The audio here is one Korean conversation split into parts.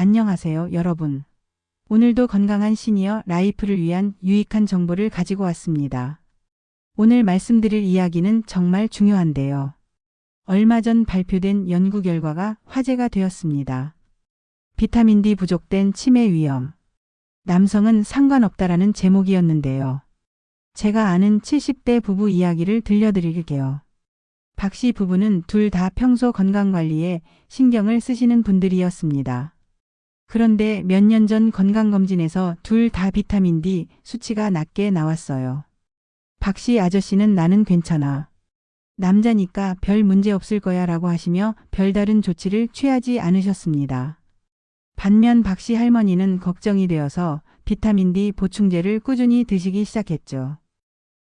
안녕하세요, 여러분. 오늘도 건강한 시니어 라이프를 위한 유익한 정보를 가지고 왔습니다. 오늘 말씀드릴 이야기는 정말 중요한데요. 얼마 전 발표된 연구 결과가 화제가 되었습니다. 비타민 D 부족된 치매 위험. 남성은 상관없다라는 제목이었는데요. 제가 아는 70대 부부 이야기를 들려드릴게요. 박 씨 부부는 둘 다 평소 건강관리에 신경을 쓰시는 분들이었습니다. 그런데 몇 년 전 건강검진에서 둘 다 비타민 D 수치가 낮게 나왔어요. 박 씨 아저씨는 나는 괜찮아. 남자니까 별 문제 없을 거야 라고 하시며 별다른 조치를 취하지 않으셨습니다. 반면 박 씨 할머니는 걱정이 되어서 비타민 D 보충제를 꾸준히 드시기 시작했죠.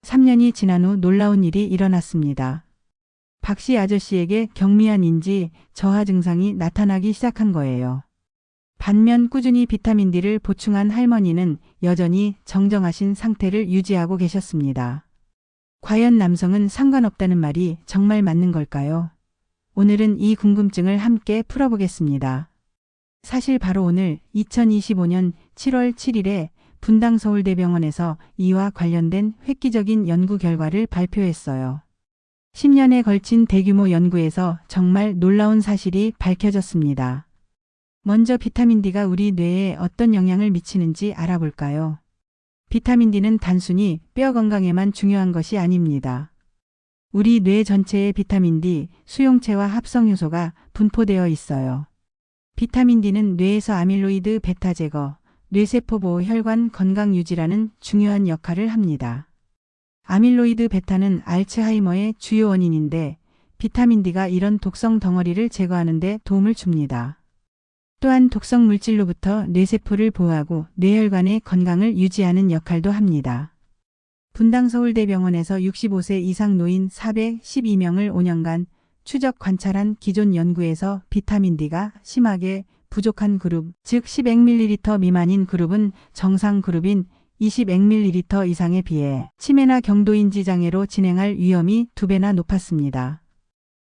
3년이 지난 후 놀라운 일이 일어났습니다. 박 씨 아저씨에게 경미한 인지 저하 증상이 나타나기 시작한 거예요. 반면 꾸준히 비타민 D를 보충한 할머니는 여전히 정정하신 상태를 유지하고 계셨습니다. 과연 남성은 상관없다는 말이 정말 맞는 걸까요? 오늘은 이 궁금증을 함께 풀어보겠습니다. 사실 바로 오늘 2025년 7월 7일에 분당서울대병원에서 이와 관련된 획기적인 연구 결과를 발표했어요. 10년에 걸친 대규모 연구에서 정말 놀라운 사실이 밝혀졌습니다. 먼저 비타민 D가 우리 뇌에 어떤 영향을 미치는지 알아볼까요? 비타민 D는 단순히 뼈 건강에만 중요한 것이 아닙니다. 우리 뇌 전체에 비타민 D 수용체와 합성 효소가 분포되어 있어요. 비타민 D는 뇌에서 아밀로이드 베타 제거, 뇌세포 보호 혈관 건강 유지라는 중요한 역할을 합니다. 아밀로이드 베타는 알츠하이머의 주요 원인인데 비타민 D가 이런 독성 덩어리를 제거하는 데 도움을 줍니다. 또한 독성 물질로부터 뇌세포를 보호하고 뇌혈관의 건강을 유지하는 역할도 합니다. 분당서울대병원에서 65세 이상 노인 412명을 5년간 추적 관찰한 기존 연구에서 비타민 D가 심하게 부족한 그룹, 즉 10ml 미만인 그룹은 정상 그룹인 20ml 이상에 비해 치매나 경도인지 장애로 진행할 위험이 2배나 높았습니다.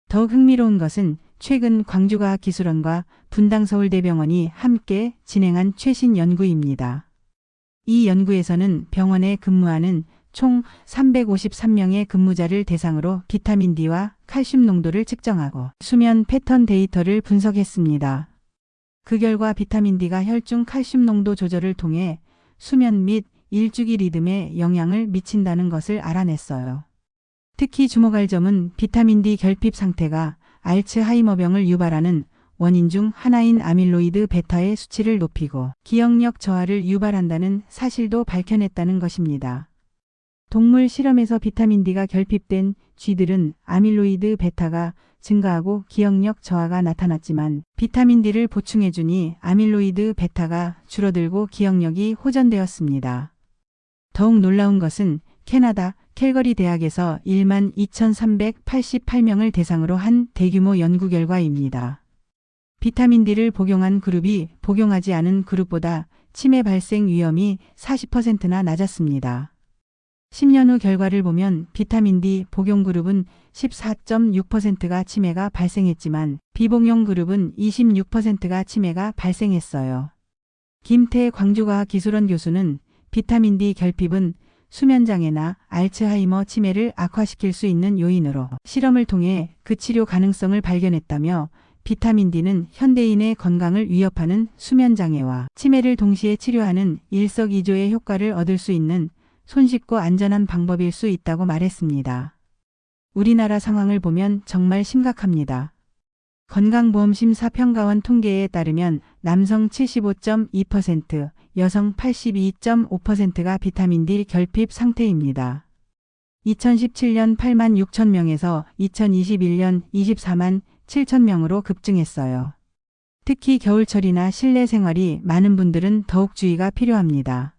더욱 흥미로운 것은 최근 광주과학기술원과 분당서울대병원이 함께 진행한 최신 연구입니다. 이 연구에서는 병원에 근무하는 총 353명의 근무자를 대상으로 비타민 D와 칼슘 농도를 측정하고 수면 패턴 데이터를 분석했습니다. 그 결과 비타민 D가 혈중 칼슘 농도 조절을 통해 수면 및 일주기 리듬에 영향을 미친다는 것을 알아냈어요. 특히 주목할 점은 비타민 D 결핍 상태가 알츠하이머병을 유발하는 원인 중 하나인 아밀로이드 베타의 수치를 높이고 기억력 저하를 유발한다는 사실도 밝혀냈다는 것입니다. 동물 실험에서 비타민 D가 결핍된 쥐들은 아밀로이드 베타가 증가하고 기억력 저하가 나타났지만 비타민 D를 보충해주니 아밀로이드 베타가 줄어들고 기억력이 호전되었습니다. 더욱 놀라운 것은 캐나다 캘거리 대학에서 1만 2,388명을 대상으로 한 대규모 연구 결과입니다. 비타민 D를 복용한 그룹이 복용하지 않은 그룹보다 치매 발생 위험이 40%나 낮았습니다. 10년 후 결과를 보면 비타민 D 복용 그룹은 14.6%가 치매가 발생했지만 비복용 그룹은 26%가 치매가 발생했어요. 김태 광주과학기술원 교수는 비타민 D 결핍은 수면장애나 알츠하이머 치매를 악화시킬 수 있는 요인으로 실험을 통해 그 치료 가능성을 발견했다며 비타민 D는 현대인의 건강을 위협하는 수면장애와 치매를 동시에 치료하는 일석이조의 효과를 얻을 수 있는 손쉽고 안전한 방법일 수 있다고 말했습니다. 우리나라 상황을 보면 정말 심각합니다. 건강보험심사평가원 통계에 따르면 남성 75.2%, 여성 82.5%가 비타민 D 결핍 상태입니다. 2017년 8만 6천 명에서 2021년 24만 7천 명으로 급증했어요. 특히 겨울철이나 실내 생활이 많은 분들은 더욱 주의가 필요합니다.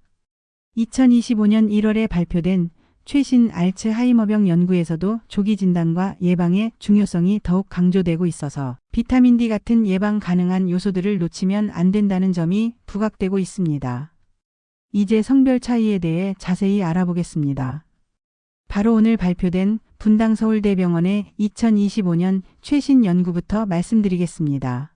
2025년 1월에 발표된 최신 알츠하이머병 연구에서도 조기 진단과 예방의 중요성이 더욱 강조되고 있어서 비타민 D 같은 예방 가능한 요소들을 놓치면 안 된다는 점이 부각되고 있습니다. 이제 성별 차이에 대해 자세히 알아보겠습니다. 바로 오늘 발표된 분당서울대병원의 2025년 최신 연구부터 말씀드리겠습니다.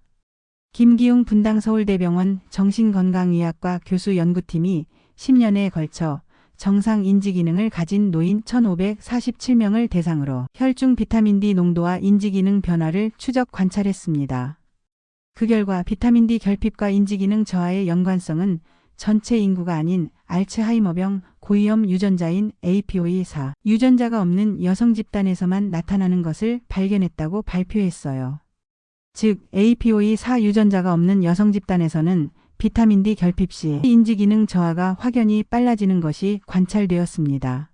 김기웅 분당 서울대병원 정신건강의학과 교수 연구팀이 10년에 걸쳐 정상 인지기능을 가진 노인 1,547명을 대상으로 혈중 비타민 D 농도와 인지기능 변화를 추적 관찰했습니다. 그 결과 비타민 D 결핍과 인지기능 저하의 연관성은 전체 인구가 아닌 알츠하이머병 고위험 유전자인 APOE4 유전자가 없는 여성 집단에서만 나타나는 것을 발견했다고 발표했어요. 즉 APOE4 유전자가 없는 여성 집단에서는 비타민 D 결핍 시 인지기능 저하가 확연히 빨라지는 것이 관찰되었습니다.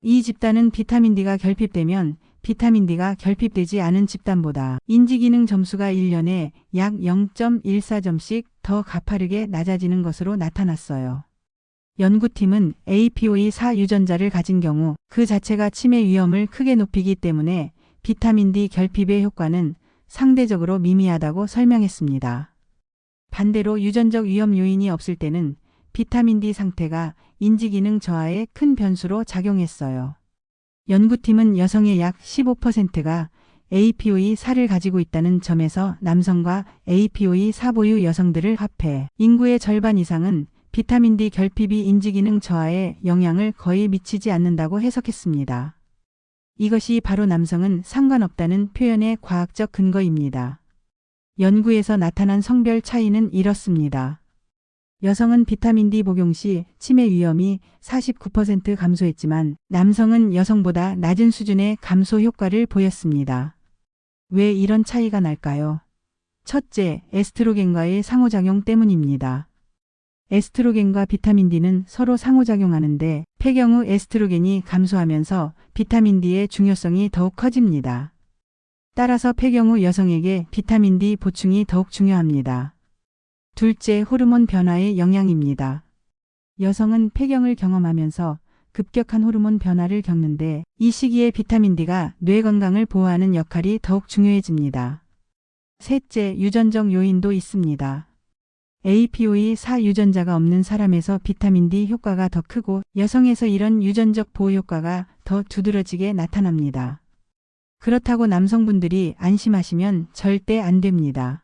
이 집단은 비타민 D가 결핍되면 비타민 D가 결핍되지 않은 집단보다 인지기능 점수가 1년에 약 0.14점씩 더 가파르게 낮아지는 것으로 나타났어요. 연구팀은 APOE4 유전자를 가진 경우 그 자체가 치매 위험을 크게 높이기 때문에 비타민 D 결핍의 효과는 상대적으로 미미하다고 설명했습니다. 반대로 유전적 위험 요인이 없을 때는 비타민 D 상태가 인지기능 저하에 큰 변수로 작용했어요. 연구팀은 여성의 약 15%가 APOE4를 가지고 있다는 점에서 남성과 APOE4 보유 여성들을 합해 인구의 절반 이상은 비타민 D 결핍이 인지기능 저하에 영향을 거의 미치지 않는다고 해석했습니다. 이것이 바로 남성은 상관없다는 표현의 과학적 근거입니다. 연구에서 나타난 성별 차이는 이렇습니다. 여성은 비타민 D 복용 시 치매 위험이 49% 감소했지만 남성은 여성보다 낮은 수준의 감소 효과를 보였습니다. 왜 이런 차이가 날까요? 첫째, 에스트로겐과의 상호작용 때문입니다. 에스트로겐과 비타민 D는 서로 상호작용하는데 폐경 후 에스트로겐이 감소하면서 비타민 D의 중요성이 더욱 커집니다. 따라서 폐경 후 여성에게 비타민 D 보충이 더욱 중요합니다. 둘째, 호르몬 변화의 영향입니다. 여성은 폐경을 경험하면서 급격한 호르몬 변화를 겪는데 이 시기에 비타민 D가 뇌 건강을 보호하는 역할이 더욱 중요해집니다. 셋째, 유전적 요인도 있습니다. APOE4 유전자가 없는 사람에서 비타민 D 효과가 더 크고 여성에서 이런 유전적 보호 효과가 더 두드러지게 나타납니다. 그렇다고 남성분들이 안심하시면 절대 안 됩니다.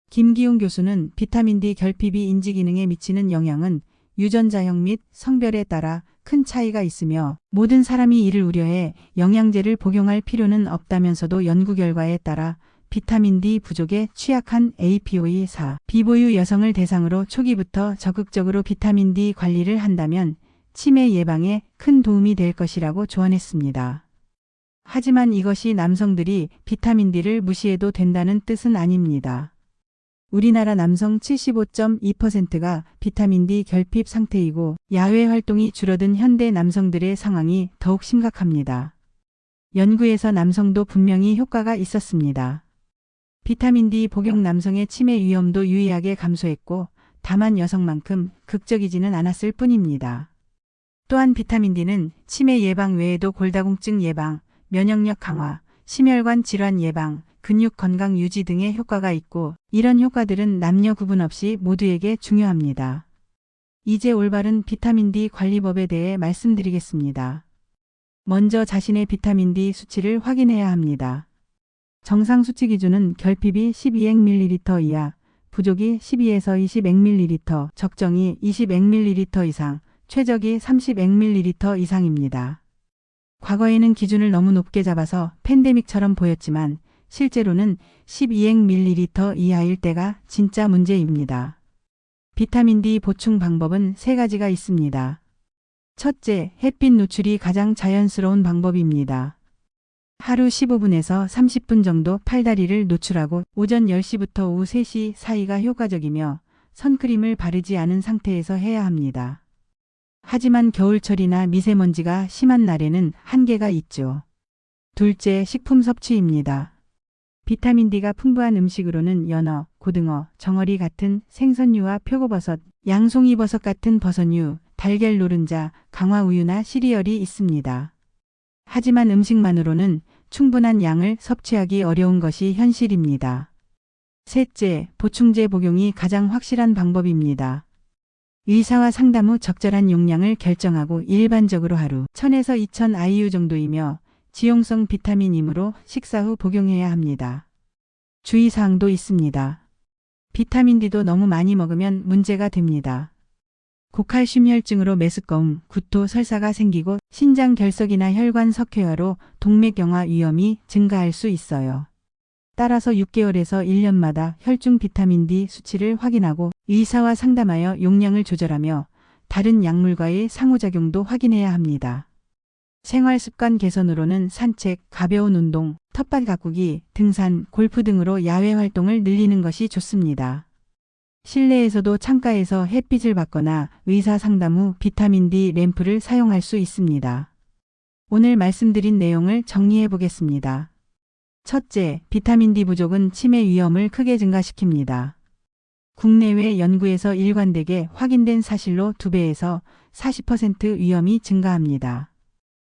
김기웅 교수는 비타민 D 결핍이 인지기능에 미치는 영향은 유전자형 및 성별에 따라 큰 차이가 있으며 모든 사람이 이를 우려해 영양제를 복용할 필요는 없다면서도 연구 결과에 따라 비타민 D 부족에 취약한 APOE4 비보유 여성을 대상으로 초기부터 적극적으로 비타민 D 관리를 한다면 치매 예방에 큰 도움이 될 것이라고 조언했습니다. 하지만 이것이 남성들이 비타민 D를 무시해도 된다는 뜻은 아닙니다. 우리나라 남성 75.2%가 비타민 D 결핍 상태이고 야외 활동이 줄어든 현대 남성들의 상황이 더욱 심각합니다. 연구에서 남성도 분명히 효과가 있었습니다. 비타민 D 복용 남성의 치매 위험도 유의하게 감소했고 다만 여성만큼 극적이지는 않았을 뿐입니다. 또한 비타민 D는 치매 예방 외에도 골다공증 예방, 면역력 강화, 심혈관 질환 예방, 근육 건강 유지 등의 효과가 있고 이런 효과들은 남녀 구분 없이 모두에게 중요합니다. 이제 올바른 비타민 D 관리법에 대해 말씀드리겠습니다. 먼저 자신의 비타민 D 수치를 확인해야 합니다. 정상 수치 기준은 결핍이 12ml 이하, 부족이 12에서 20ml, 적정이 20ml 이상, 최적이 30ml 이상입니다. 과거에는 기준을 너무 높게 잡아서 팬데믹처럼 보였지만 실제로는 12ml 이하일 때가 진짜 문제입니다. 비타민 D 보충 방법은 3가지가 있습니다. 첫째, 햇빛 노출이 가장 자연스러운 방법입니다. 하루 15분에서 30분 정도 팔다리를 노출하고 오전 10시부터 오후 3시 사이가 효과적이며 선크림을 바르지 않은 상태에서 해야 합니다. 하지만 겨울철이나 미세먼지가 심한 날에는 한계가 있죠. 둘째, 식품 섭취입니다. 비타민 D가 풍부한 음식으로는 연어, 고등어, 정어리 같은 생선류와 표고버섯, 양송이버섯 같은 버섯류, 달걀 노른자, 강화우유나 시리얼이 있습니다. 하지만 음식만으로는 충분한 양을 섭취하기 어려운 것이 현실입니다. 셋째, 보충제 복용이 가장 확실한 방법입니다. 의사와 상담 후 적절한 용량을 결정하고 일반적으로 하루 1000에서 2000 IU 정도이며 지용성 비타민이므로 식사 후 복용해야 합니다. 주의사항도 있습니다. 비타민 D도 너무 많이 먹으면 문제가 됩니다. 고칼슘 혈증으로 메스꺼움, 구토, 설사가 생기고 신장 결석이나 혈관 석회화로 동맥경화 위험이 증가할 수 있어요. 따라서 6개월에서 1년마다 혈중 비타민 D 수치를 확인하고 의사와 상담하여 용량을 조절하며 다른 약물과의 상호작용도 확인해야 합니다. 생활습관 개선으로는 산책, 가벼운 운동, 텃밭 가꾸기, 등산, 골프 등으로 야외 활동을 늘리는 것이 좋습니다. 실내에서도 창가에서 햇빛을 받거나 의사 상담 후 비타민 D 램프를 사용할 수 있습니다. 오늘 말씀드린 내용을 정리해 보겠습니다. 첫째, 비타민 D 부족은 치매 위험을 크게 증가시킵니다. 국내외 연구에서 일관되게 확인된 사실로 2배에서 40% 위험이 증가합니다.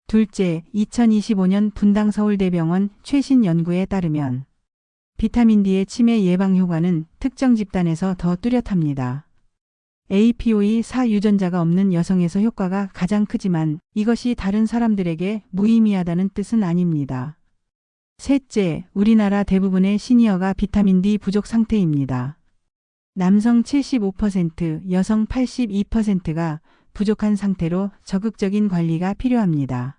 둘째, 2025년 분당 서울대병원 최신 연구에 따르면 비타민 D의 치매 예방 효과는 특정 집단에서 더 뚜렷합니다. APOE4 유전자가 없는 여성에서 효과가 가장 크지만 이것이 다른 사람들에게 무의미하다는 뜻은 아닙니다. 셋째, 우리나라 대부분의 시니어가 비타민 D 부족 상태입니다. 남성 75%, 여성 82%가 부족한 상태로 적극적인 관리가 필요합니다.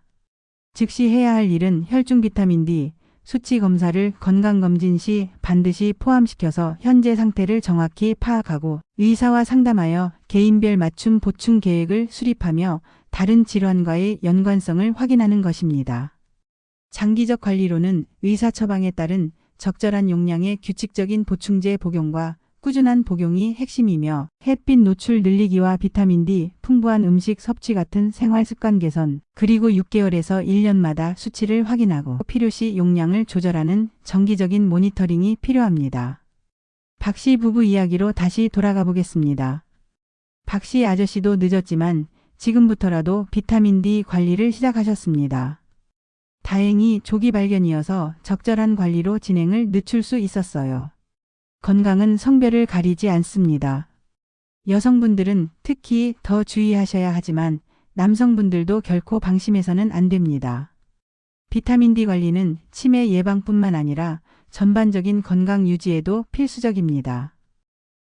즉시 해야 할 일은 혈중 비타민 D 수치 검사를 건강검진 시 반드시 포함시켜서 현재 상태를 정확히 파악하고 의사와 상담하여 개인별 맞춤 보충 계획을 수립하며 다른 질환과의 연관성을 확인하는 것입니다. 장기적 관리로는 의사 처방에 따른 적절한 용량의 규칙적인 보충제 복용과 꾸준한 복용이 핵심이며 햇빛 노출 늘리기와 비타민 D 풍부한 음식 섭취 같은 생활습관 개선, 그리고 6개월에서 1년마다 수치를 확인하고 필요시 용량을 조절하는 정기적인 모니터링이 필요합니다. 박씨 부부 이야기로 다시 돌아가 보겠습니다. 박씨 아저씨도 늦었지만 지금부터라도 비타민 D 관리를 시작하셨습니다. 다행히 조기 발견이어서 적절한 관리로 진행을 늦출 수 있었어요. 건강은 성별을 가리지 않습니다. 여성분들은 특히 더 주의하셔야 하지만 남성분들도 결코 방심해서는 안 됩니다. 비타민 D 관리는 치매 예방뿐만 아니라 전반적인 건강 유지에도 필수적입니다.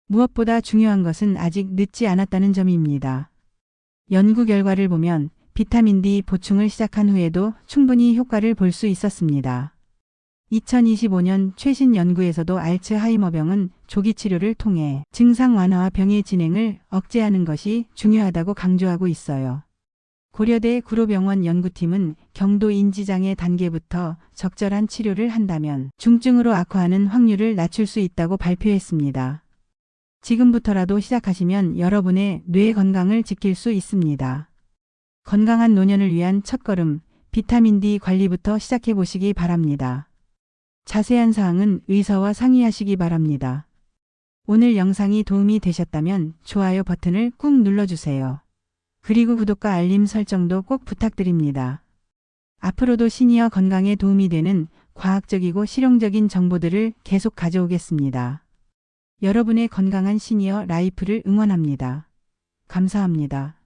무엇보다 중요한 것은 아직 늦지 않았다는 점입니다. 연구 결과를 보면 비타민 D 보충을 시작한 후에도 충분히 효과를 볼 수 있었습니다. 2025년 최신 연구에서도 알츠하이머병은 조기 치료를 통해 증상 완화와 병의 진행을 억제하는 것이 중요하다고 강조하고 있어요. 고려대 구로병원 연구팀은 경도 인지장애 단계부터 적절한 치료를 한다면 중증으로 악화하는 확률을 낮출 수 있다고 발표했습니다. 지금부터라도 시작하시면 여러분의 뇌 건강을 지킬 수 있습니다. 건강한 노년을 위한 첫걸음, 비타민 D 관리부터 시작해 보시기 바랍니다. 자세한 사항은 의사와 상의하시기 바랍니다. 오늘 영상이 도움이 되셨다면 좋아요 버튼을 꾹 눌러주세요. 그리고 구독과 알림 설정도 꼭 부탁드립니다. 앞으로도 시니어 건강에 도움이 되는 과학적이고 실용적인 정보들을 계속 가져오겠습니다. 여러분의 건강한 시니어 라이프를 응원합니다. 감사합니다.